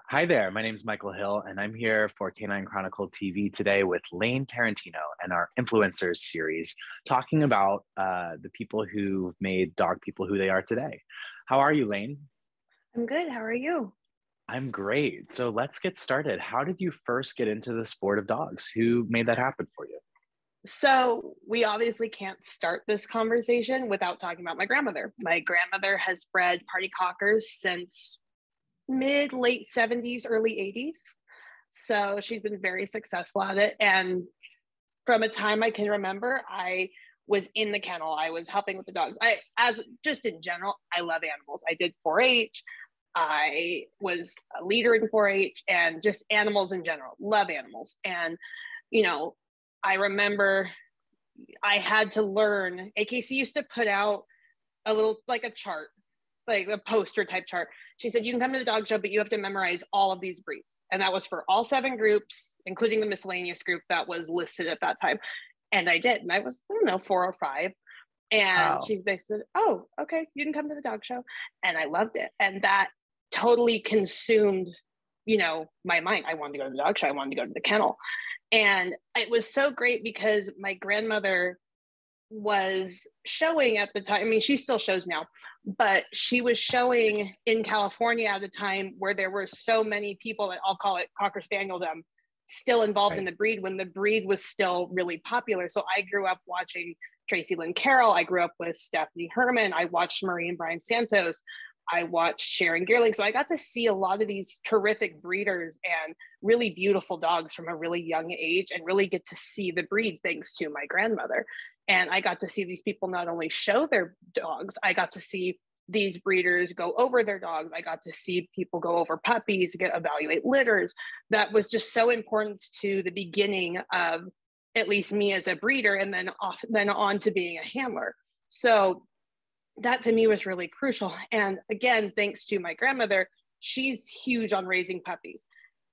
Hi there, my name is Michael Hill, and I'm here for Canine Chronicle TV today with Lane Tarantino and our Influencers series, talking about the people who made dog people who they are today. How are you, Lane? I'm good. How are you? I'm great. So let's get started. How did you first get into the sport of dogs? Who made that happen for you? So, we obviously can't start this conversation without talking about my grandmother. My grandmother has bred party cockers since mid late 70s, early 80s. So, she's been very successful at it. And from a time I can remember, I was in the kennel. I was helping with the dogs. As just in general, I love animals. I did 4-H. I was a leader in 4-H and just animals in general. Love animals. And, you know, I remember I had to learn. AKC used to put out a little, like a chart, like a poster type chart. She said, you can come to the dog show, but you have to memorize all of these breeds. And that was for all 7 groups, including the miscellaneous group that was listed at that time. And I did. And I was, I don't know, 4 or 5. And Wow. they said, oh, okay, you can come to the dog show. And I loved it. And that totally consumed, my mind. I wanted to go to the dog show. I wanted to go to the kennel. And it was so great because my grandmother was showing at the time. I mean, she still shows now, but she was showing in California at a time where there were so many people that I'll call it Cocker Spanieldom still involved in Right. the breed when the breed was still really popular. So I grew up watching Tracy Lynn Carroll. I grew up with Stephanie Herman. I watched Marie and Brian Santos. I watched Sharon Gearling. So I got to see a lot of these terrific breeders and really beautiful dogs from a really young age and really get to see the breed thanks to my grandmother. And I got to see these people not only show their dogs, I got to see these breeders go over their dogs. I got to see people go over puppies, evaluate litters. That was just so important to the beginning of at least me as a breeder, and then on to being a handler. So that to me was really crucial. And again, thanks to my grandmother, she's huge on raising puppies.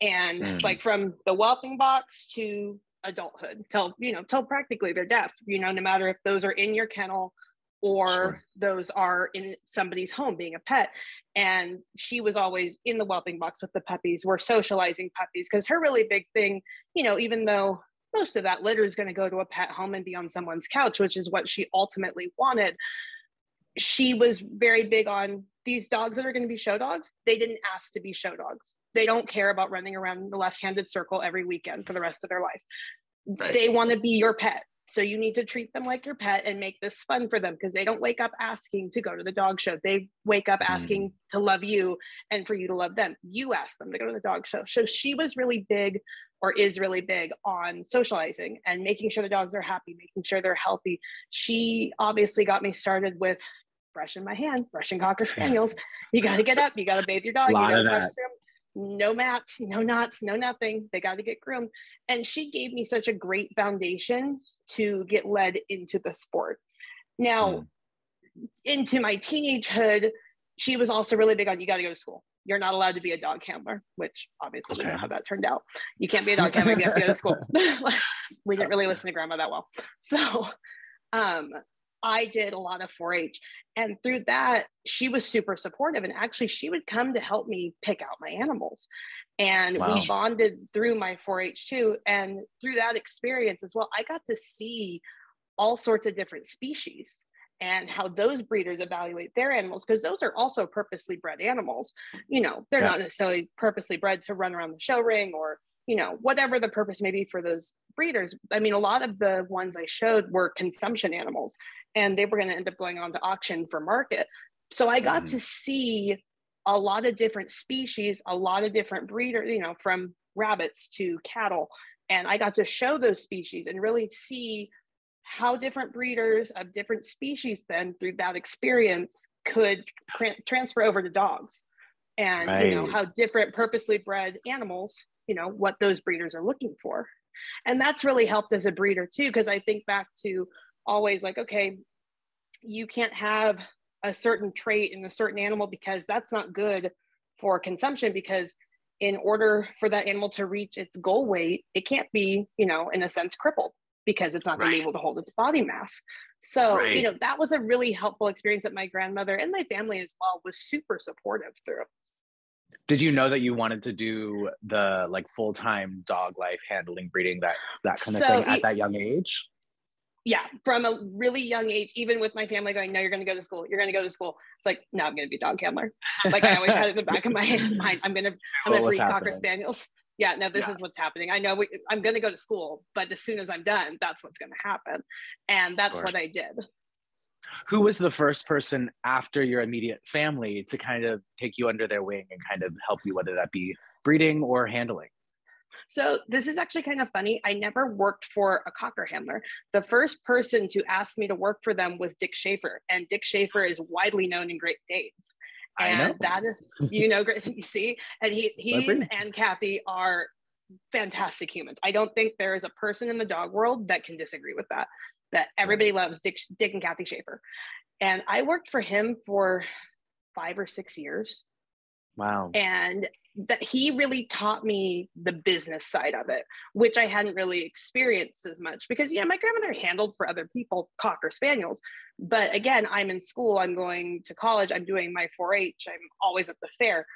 And Mm, like from the whelping box to adulthood, till practically they're deaf, no matter if those are in your kennel or sure. those are in somebody's home being a pet. And she was always in the whelping box with the puppies. We're socializing puppies because her really big thing, even though most of that litter is going to go to a pet home and be on someone's couch, which is what she ultimately wanted, she was very big on these dogs that are going to be show dogs. They didn't ask to be show dogs. They don't care about running around the left-handed circle every weekend for the rest of their life. Right. They want to be your pet. So you need to treat them like your pet and make this fun for them, because they don't wake up asking to go to the dog show. They wake up Mm, asking to love you and for you to love them. You ask them to go to the dog show. So she was really big, or is really big, on socializing and making sure the dogs are happy, making sure they're healthy. She obviously got me started with brushing my hand, brushing Cocker Spaniels. You got to get up, you got to bathe your a dog, you lot got to of brush that. them. No mats, no knots, no nothing. They got to get groomed. And she gave me such a great foundation to get led into the sport. Now, Mm, into my teenagehood, she was also really big on, you got to go to school. You're not allowed to be a dog handler, which obviously we know okay. how that turned out. You can't be a dog handler, you have to go to school. We didn't really listen to grandma that well. So um, I did a lot of 4-H. And through that, she was super supportive. And actually, she would come to help me pick out my animals. And we Wow. bonded through my 4-H too. And through that experience as well, I got to see all sorts of different species and how those breeders evaluate their animals, because those are also purposely bred animals. They're Yeah. not necessarily purposely bred to run around the show ring, or whatever the purpose may be for those breeders. I mean, a lot of the ones I showed were consumption animals, and they were going to end up going on to auction for market. So I got Hmm. to see a lot of different species, a lot of different breeders, from rabbits to cattle. And I got to show those species and really see how different breeders of different species then through that experience could transfer over to dogs. And Right. how different purposely bred animals, what those breeders are looking for. And that's really helped as a breeder too, because I think back to always like, okay, you can't have a certain trait in a certain animal because that's not good for consumption, because in order for that animal to reach its goal weight, it can't be, in a sense, crippled, because it's not going to be Right. able to hold its body mass. So, Right. that was a really helpful experience that my grandmother and my family as well was super supportive through. Did you know that you wanted to do the like full-time dog life handling, breeding, that kind of So thing at that young age? yeah, from a really young age, even with my family going, no, you're going to go to school. You're going to go to school. It's like, no, I'm going to be a dog handler. Like I always had it in the back of my mind. I'm going to What was breed Cocker happening? Spaniels. Yeah, no, this Yeah, is what's happening. I know I'm going to go to school, but as soon as I'm done, that's what's going to happen. And that's sure. what I did. Who was the first person after your immediate family to kind of take you under their wing and kind of help you, whether that be breeding or handling? So this is actually kind of funny. I never worked for a Cocker handler. The first person to ask me to work for them was Dick Schaeffer, and Dick Schaeffer is widely known in Great Danes. I know. And that is, you know, great. You see, and My he breed. and Kathy are fantastic humans. I don't think there is a person in the dog world that can disagree with that. That Right. everybody loves Dick and Kathy Schaeffer, and I worked for him for 5 or 6 years, Wow. and that he really taught me the business side of it, which I hadn't really experienced as much because my grandmother handled for other people Cocker Spaniels, but again, I'm in school, I'm going to college, I'm doing my 4-H, I'm always at the fair.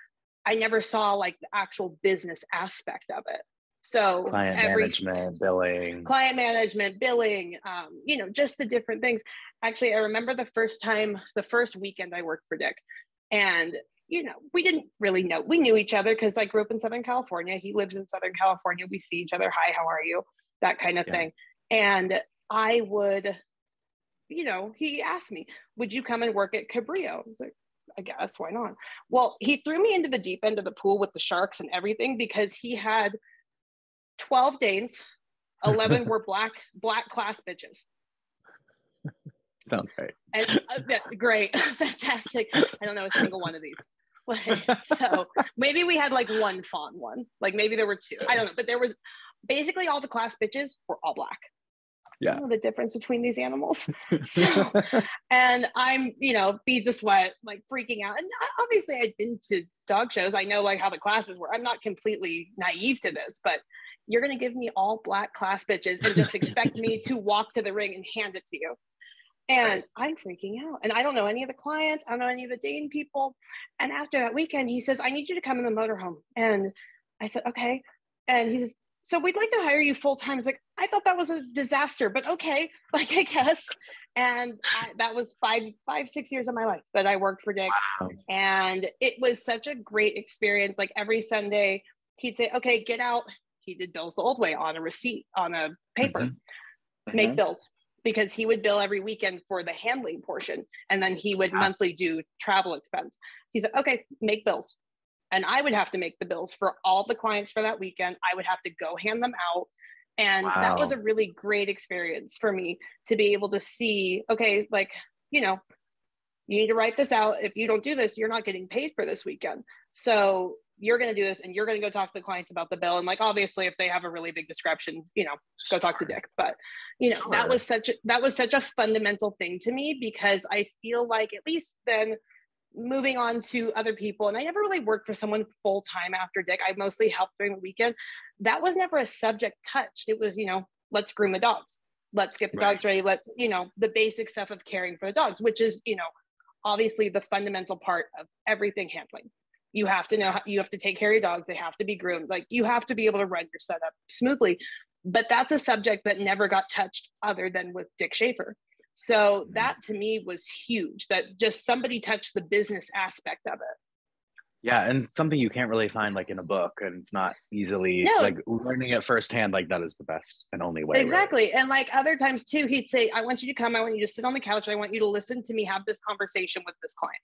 I never saw like the actual business aspect of it. So Client every management, billing. client management, billing, just the different things. Actually, I remember the first weekend I worked for Dick, and we didn't really know. We knew each other because I grew up in Southern California. He lives in Southern California. We see each other. Hi, how are you? That kind of Yeah. thing. And I would, he asked me, would you come and work at Cabrillo? I was like, I guess, why not? Well, he threw me into the deep end of the pool with the sharks and everything because he had 12 Danes, 11 were black class bitches. Sounds great. And great, fantastic. I don't know a single one of these. So maybe we had like one fawn one, like maybe there were two. I don't know, but there was basically all the class bitches were all black. Yeah. I don't know the difference between these animals. So, and I'm, beads of sweat, like freaking out. And obviously I'd been to dog shows. I know like how the classes were. I'm not completely naive to this, but you're going to give me all black class bitches and just expect me to walk to the ring and hand it to you. And I'm freaking out. And I don't know any of the clients. I don't know any of the Dane people. And after that weekend, he says, I need you to come in the motorhome. And I said, okay. And he says, so we'd like to hire you full time. It's like, I thought that was a disaster, but okay, like I guess. And that was 6 years of my life that I worked for Dick. Wow. And it was such a great experience. Like every Sunday, he'd say, okay, get out. He did bills the old way on a receipt, on a paper, make bills, because he would bill every weekend for the handling portion. And then he would monthly do travel expense. He said, okay, make bills. And I would have to make the bills for all the clients for that weekend. I would have to go hand them out. And that was a really great experience for me to be able to see, okay, like, you need to write this out. If you don't do this, you're not getting paid for this weekend. So you're going to do this and you're going to go talk to the clients about the bill. And like, obviously if they have a really big discretion, go talk to Dick. But, that was such a fundamental thing to me, because I feel like at least then moving on to other people, and I never really worked for someone full time after Dick. I mostly helped during the weekend. That was never a subject touched. It was, let's groom the dogs. Let's get the dogs ready. Let's, the basic stuff of caring for the dogs, which is, obviously the fundamental part of everything handling. You have to know how, you have to take care of your dogs. They have to be groomed. Like you have to be able to run your setup smoothly. But that's a subject that never got touched other than with Dick Schaeffer. So that to me was huge, that just somebody touched the business aspect of it. Yeah, and something you can't really find like in a book, and it's not easily like learning it firsthand. Like that is the best and only way. Exactly. Really. And like other times too, he'd say, I want you to come, I want you to sit on the couch, I want you to listen to me have this conversation with this client.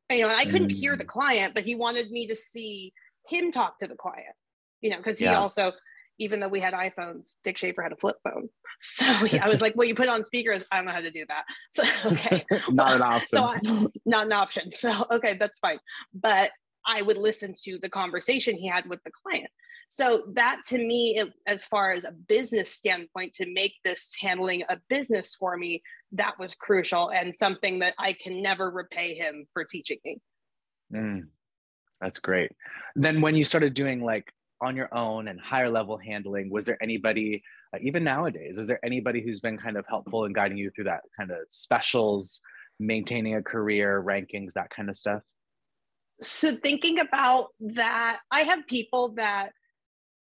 And, I couldn't hear the client, but he wanted me to see him talk to the client, because he also, even though we had iPhones, Dick Schaeffer had a flip phone. So I was like, well, you put it on speakers. I don't know how to do that. So, okay. Not an option. Not an option. So, okay, that's fine. But I would listen to the conversation he had with the client. So that to me, as far as a business standpoint, to make this handling a business for me, that was crucial and something that I can never repay him for teaching me. That's great. Then when you started doing like on your own and higher level handling, was there anybody, even nowadays, is there anybody who's been kind of helpful in guiding you through that kind of specials, maintaining a career, rankings, that kind of stuff? So thinking about that, I have people that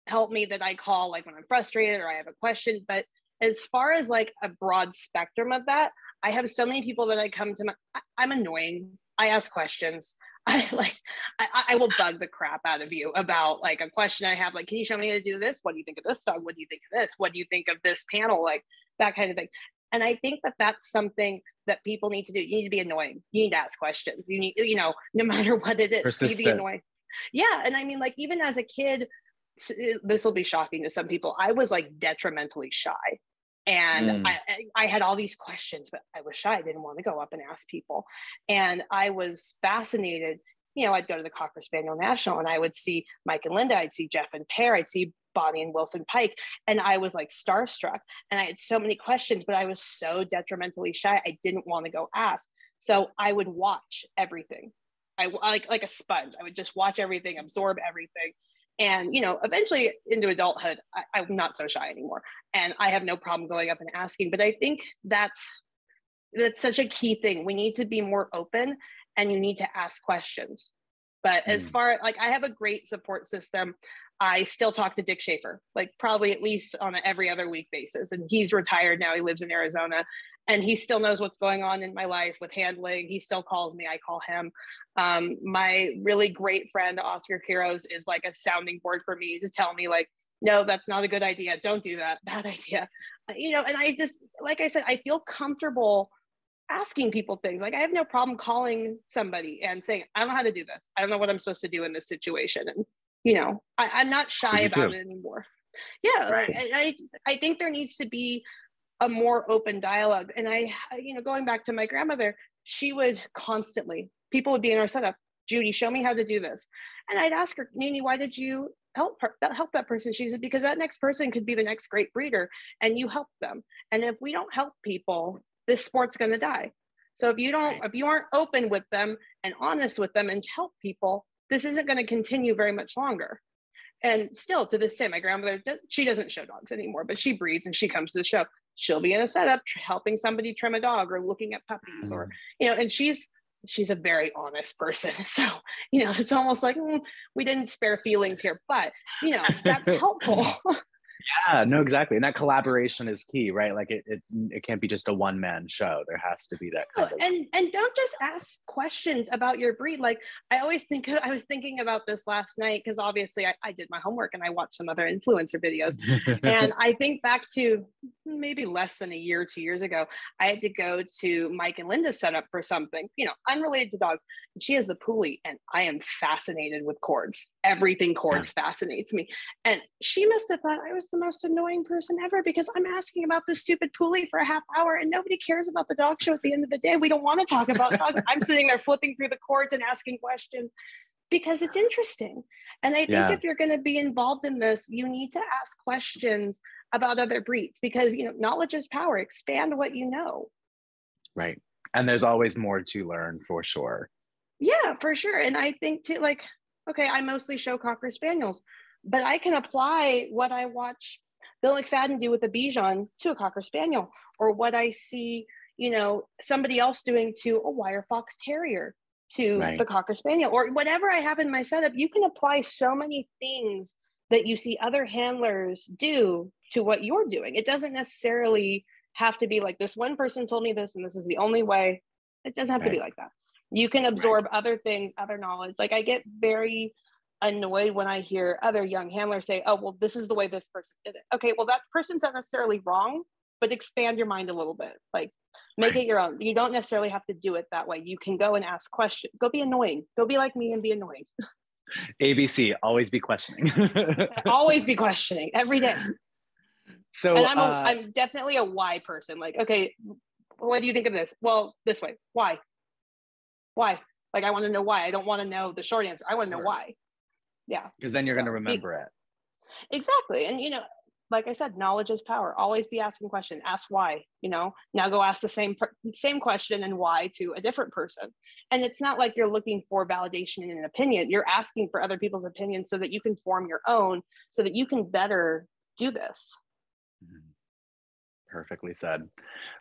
help me that I call like when I'm frustrated or I have a question. But as far as like a broad spectrum of that, I have so many people that I come to. I'm annoying. I ask questions. I will bug the crap out of you about like a question I have. Like, can you show me how to do this? What do you think of this song? What do you think of this? What do you think of this panel? Like that kind of thing. And I think that that's something that people need to do. You need to be annoying. You need to ask questions. You need, no matter what it is, you need to be Persistent. annoying. Yeah. And I mean, like, even as a kid, this will be shocking to some people. I was like detrimentally shy. And Mm. I had all these questions, but I was shy. I didn't want to go up and ask people. And I was fascinated. I'd go to the Cocker Spaniel National and I would see Mike and Linda. I'd see Jeff and Pear. I'd see Bonnie and Wilson Pike. And I was like starstruck. And I had so many questions, but I was so detrimentally shy. I didn't want to go ask. So I would watch everything. I like a sponge. I would just watch everything, absorb everything. And, eventually into adulthood, I'm not so shy anymore. And I have no problem going up and asking. But I think that's such a key thing. We need to be more open and you need to ask questions. But as far like I have a great support system. I still talk to Dick Schaeffer, like probably at least on an every other week basis. And he's retired now. He lives in Arizona and he still knows what's going on in my life with handling. He still calls me. I call him. My really great friend, Oscar Quiros, is like a sounding board for me to tell me like, no, that's not a good idea. Don't do that. Bad idea. And I just, like I said, I feel comfortable asking people things. Like I have no problem calling somebody and saying, I don't know how to do this. I don't know what I'm supposed to do in this situation. And, I'm not shy You about do. it anymore. Yeah. Right. Like I think there needs to be a more open dialogue. And going back to my grandmother, she would constantly, people would be in our setup, Judy, show me how to do this. And I'd ask her, Nini, why did you help that person? She said, because that next person could be the next great breeder and you help them. And if we don't help people, this sport's going to die. So if you aren't open with them and honest with them and help people, this isn't going to continue very much longer. And still to this day, my grandmother, she doesn't show dogs anymore, but she breeds and she comes to the show. She'll be in a setup helping somebody trim a dog or looking at puppies or, and she's a very honest person. So, it's almost like we didn't spare feelings here, but, that's helpful. Yeah, no, exactly. And that collaboration is key, right? Like it can't be just a one-man show. There has to be that kind of And don't just ask questions about your breed. Like I was thinking about this last night because obviously I did my homework and I watched some other influencer videos. And I think back to maybe less than a year, 2 years ago, I had to go to Mike and Linda's setup for something, unrelated to dogs. And she has the pulley and I am fascinated with cords. Everything cords fascinates me. And she must have thought I was the most annoying person ever because I'm asking about this stupid pulley for a half hour and nobody cares about the dog show at the end of the day. We don't want to talk about dogs. I'm sitting there flipping through the cords and asking questions because it's interesting. And I think if you're going to be involved in this, you need to ask questions about other breeds because, knowledge is power. Expand what you know. Right. And there's always more to learn for sure. Yeah, for sure. And I think too, like, okay, I mostly show Cocker Spaniels, but I can apply what I watch Bill McFadden do with a Bichon to a Cocker Spaniel, or what I see, somebody else doing to a Wire Fox Terrier to the Cocker Spaniel, or whatever I have in my setup. You can apply so many things that you see other handlers do to what you're doing. It doesn't necessarily have to be like this one person told me this and this is the only way. It doesn't have to be like that. You can absorb other things, other knowledge. Like I get very annoyed when I hear other young handlers say, oh, well, this is the way this person did it. Okay, well, that person's not necessarily wrong, but expand your mind a little bit. Like make it your own. You don't necessarily have to do it that way. You can go and ask questions. Go be annoying. Go be like me and be annoying. ABC, always be questioning. Always be questioning every day. So and I'm definitely a why person. Like, okay, what do you think of this? Well, this way. Why? Like, I want to know why. I don't want to know the short answer. I want to know why. Yeah. Because then you're going to remember it. Exactly. And, like I said, knowledge is power. Always be asking questions. Ask why, now go ask the same question and why to a different person. And it's not like you're looking for validation in an opinion. You're asking for other people's opinions so that you can form your own, so that you can better do this. Perfectly said.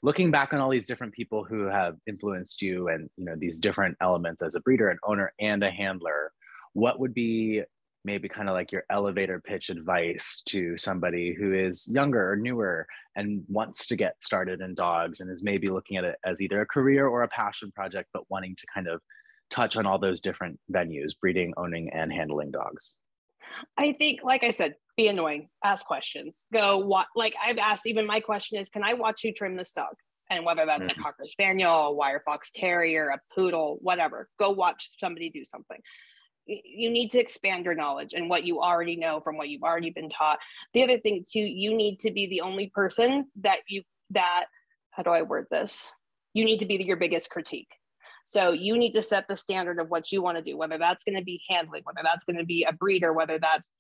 Looking back on all these different people who have influenced you and, these different elements as a breeder, an owner, and a handler, what would be maybe kind of like your elevator pitch advice to somebody who is younger or newer and wants to get started in dogs and is maybe looking at it as either a career or a passion project, but wanting to kind of touch on all those different venues, breeding, owning, and handling dogs? I think, like I said, be annoying, ask questions, go what, like I've asked, even my question is, can I watch you trim this dog? And whether that's a Cocker Spaniel, a Wire Fox Terrier, a Poodle, whatever, go watch somebody do something. You need to expand your knowledge and what you already know from what you've already been taught. The other thing too, you need to be the only person how do I word this? You need to be your biggest critique. So you need to set the standard of what you want to do, whether that's going to be handling, whether that's going to be a breeder, whether that's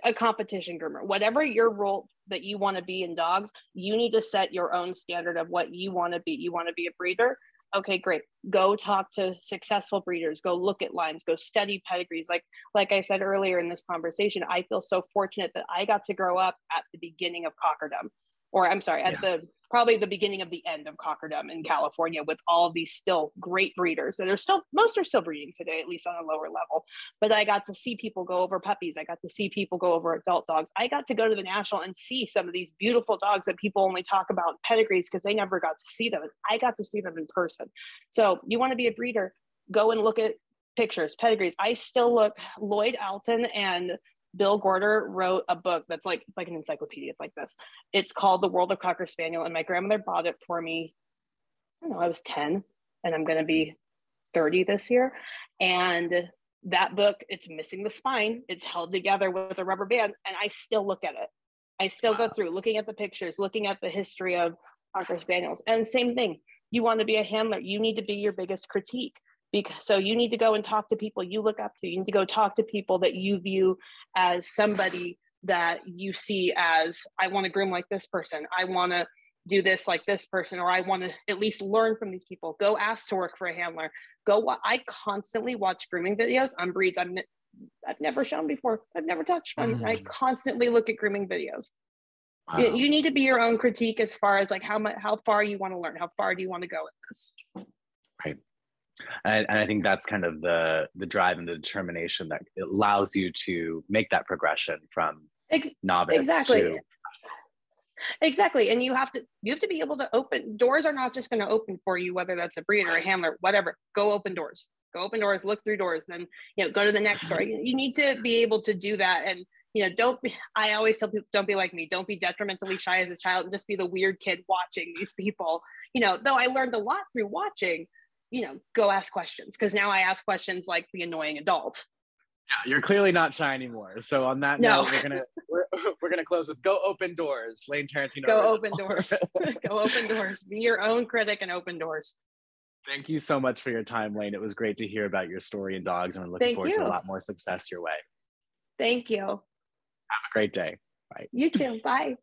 a competition groomer, whatever your role that you want to be in dogs, you need to set your own standard of what you want to be. You want to be a breeder? Okay, great. Go talk to successful breeders, go look at lines, go study pedigrees. Like I said earlier in this conversation, I feel so fortunate that I got to grow up at the beginning of cockerdom, or I'm sorry, at probably the beginning of the end of cockerdom in California, with all of these still great breeders. And most are still breeding today, at least on a lower level. But I got to see people go over puppies. I got to see people go over adult dogs. I got to go to the National and see some of these beautiful dogs that people only talk about in pedigrees because they never got to see them. And I got to see them in person. So you want to be a breeder, go and look at pictures, pedigrees. I still look, Lloyd Alton and Bill Gorder wrote a book that's it's like an encyclopedia. It's like this. It's called The World of Cocker Spaniel. And my grandmother bought it for me. I don't know, I was 10 and I'm going to be 30 this year. And that book, it's missing the spine. It's held together with a rubber band. And I still look at it. I still go through looking at the pictures, looking at the history of Cocker Spaniels. And same thing, you want to be a handler, you need to be your biggest critique. So you need to go and talk to people you look up to. You need to go talk to people that you view as somebody that you see as, I want to groom like this person. I want to do this like this person, or I want to at least learn from these people. Go ask to work for a handler. I constantly watch grooming videos on breeds I've never shown before. I've never touched one. I constantly look at grooming videos. Wow. You need to be your own critique as far as like how far you want to learn. How far do you want to go with this? Right. And I think that's kind of the drive and the determination that it allows you to make that progression from novice to... Exactly. And you have to be able to open doors. Are not just going to open for you, whether that's a breeder, a handler, whatever. Go open doors, look through doors, then, go to the next door. You need to be able to do that. And, I always tell people, don't be like me. Don't be detrimentally shy as a child and just be the weird kid watching these people, though I learned a lot through watching, go ask questions. Cause now I ask questions like the annoying adult. Yeah, you're clearly not shy anymore. So on that note, we're gonna close with go open doors. Lane Tarantino. Go open doors. Go open doors. Be your own critic and open doors. Thank you so much for your time, Lane. It was great to hear about your story in dogs, and I'm looking forward to a lot more success your way. Thank you. Have a great day. Bye. You too. Bye.